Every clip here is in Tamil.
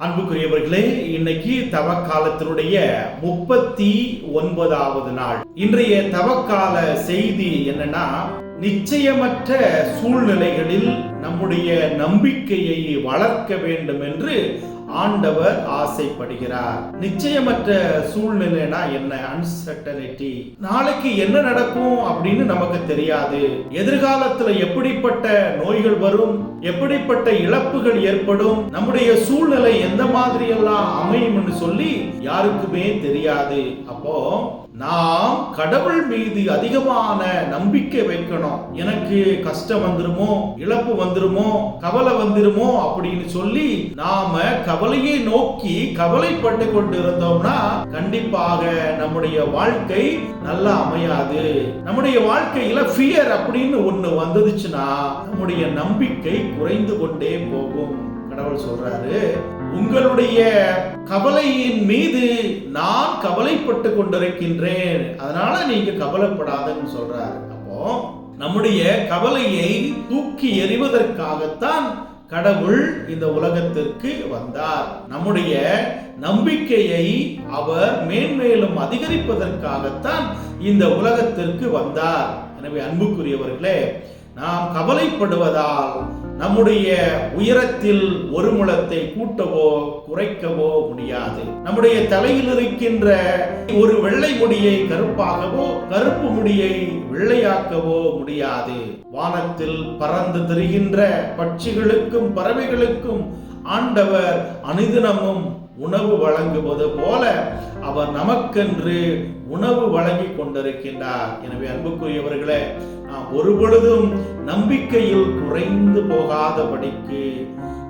அன்புக்குரியவர்களே, இன்னைக்கு தவக்காலத்தினுடைய 39வது நாள். இன்றைய தவக்கால செய்தி என்னன்னா, நிச்சயமற்ற சூழ்நிலைகளில் நம்முடைய நம்பிக்கையை வளர்க்க வேண்டும் என்று ஆண்டவர் ஆசைப்படுகிறார். நிச்சயமற்ற சூழ்நிலைனா என்ன? அன்சர்டனிட்டி. நாளைக்கு என்ன நடக்கும் அப்படின்னு நமக்கு தெரியாது. எதிர்காலத்துல எப்படிப்பட்ட நோய்கள் வரும், எப்படிப்பட்ட இழப்புகள் ஏற்படும், நம்முடைய சூழ்நிலை எந்த மாதிரி எல்லாம் அமையும் சொல்லி யாருக்குமே தெரியாது. அப்போ நாம் கடவுள் மீது அதிகமான நம்பிக்கை வைக்கணும். எனக்கு கஷ்டம் வந்துருமோ, இழப்பு வந்துருமோ, கவலை வந்துருமோ அப்படின்னு சொல்லி நாம கவலையை நோக்கி கவலைப்பட்டு கொண்டு இருந்தோம்னா கண்டிப்பாக நம்முடைய வாழ்க்கை நல்லா அமையாது. நம்முடைய வாழ்க்கையில ஃபியர் அப்படின்னு ஒண்ணு வந்துச்சுன்னா நம்முடைய நம்பிக்கை குறைந்து கொண்டே போகும். கடவுள் சொல்றாரு, உங்களுடைய கவலையின் மீது நான் கவலைப்பட்டு கொண்டிருக்கின்றேன், அதனால நீங்க கவலைப்படாதன்னு சொல்றாரு. அப்போ நம்முடைய கவலையை தூக்கி எறிவதற்காகத்தான் கடவுள் இந்த உலகத்திற்கு வந்தார். நம்முடைய நம்பிக்கையை அவர் மேன்மேலும் அதிகரிப்பதற்காகத்தான் இந்த உலகத்திற்கு வந்தார். எனவே அன்புக்குரியவர்களே, நாம் கவலைப்படுவதால் நம்முடைய உயரத்தில் ஒரு முழத்தை கூட்டவோ குறைக்கவோ முடியாது. நம்முடைய தலையில் இருக்கின்ற ஒரு வெள்ளை முடியை கருப்பாகவோ கருப்பு முடியை வெள்ளையாக்கவோ முடியாது. வானத்தில் பறந்து திரிகின்ற பட்சிகளுக்கும் பறவைகளுக்கும் ஆண்டவர் அனுதினமும் உணவு வழங்குவது போல அவர் நமக்கென்று உணவு வழங்கி கொண்டிருக்கின்றார். எனவே அன்புக்குரியவர்களே, நாம் ஒருபொழுதும் நம்பிக்கையில் குறைந்து போகாதபடிக்கு,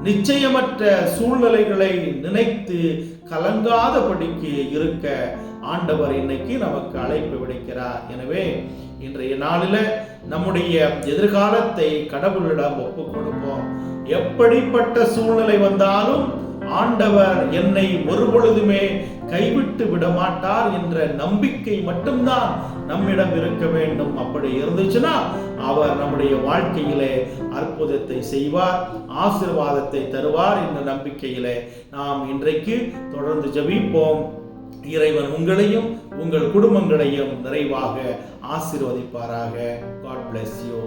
நிச்சயமற்ற சூழ்நிலைகளை நினைத்து கலங்காதபடிக்கு இருக்க ஆண்டவர் இன்னைக்கு நமக்கு அழைப்பு விடுக்கிறார். எனவே இன்றைய நாளில நம்முடைய எதிர்காலத்தை கடவுளிடம் ஒப்புக் கொடுப்போம். எப்படிப்பட்ட சூழ்நிலை வந்தாலும் ஆண்டவர் என்னை ஒருபொழுதுமே கைவிட்டு விடமாட்டார் என்ற நம்பிக்கை மட்டும்தான் நம்மிடம் இருக்க வேண்டும். அப்படி இருந்துச்சுன்னா அவர் நம்முடைய வாழ்க்கையிலே அற்புதத்தை செய்வார், ஆசீர்வாதத்தை தருவார் என்ற நம்பிக்கையிலே நாம் இன்றைக்கு தொடர்ந்து ஜெபிப்போம். இறைவன் உங்களையும் உங்கள் குடும்பங்களையும் நிறைவாக ஆசீர்வதிப்பாராக. God bless you.